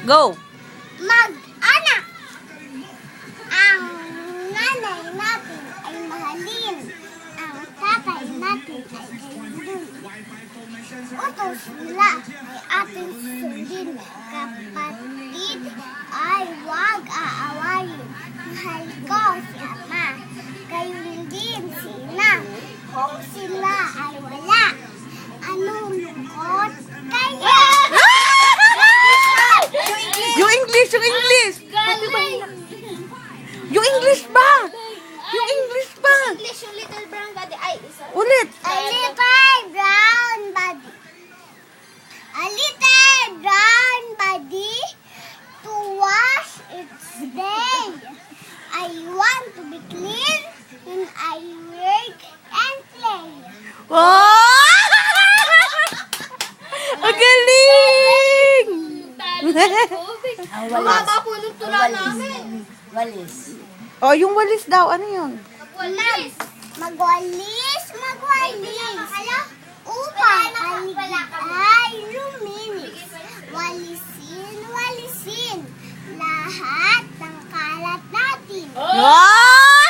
Go! Mag-anak! Ang nanay natin ay mahalin. Ang tatay natin ay gayon. Utos nila ay ating sundin. Kapatid ay huwag aawayin. Mahal ko si ama. Gayon din si ina. Kung sila ay wala, anong lungkot kaya? Yung English! Yung English! Yung English ba? Yung English ba? English yung little brown body. Ay, isa. Ulit! A little brown body. A little brown body to wash its day. I want to be clean when I work and play. Oh! Ang galing! Ang Mababa po nung tula namin. walis. Oh, yung walis daw. Ano yun? Magwalis. Magwalis. Upang ay luminis. Walisin. Lahat ng kalat natin. Oh!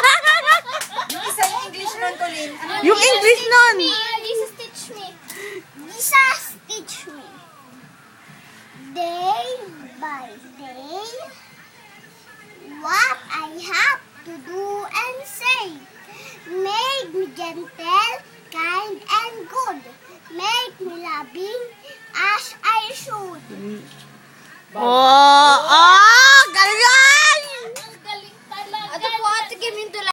Yung isa yung English nun, Colin. Ano? Yung English nun! Lisa, stitch me. Lisa, stitch me. Day by day, what I have to do and say. Make me gentle, kind, and good. Make me loving as I should. Oh! Oh!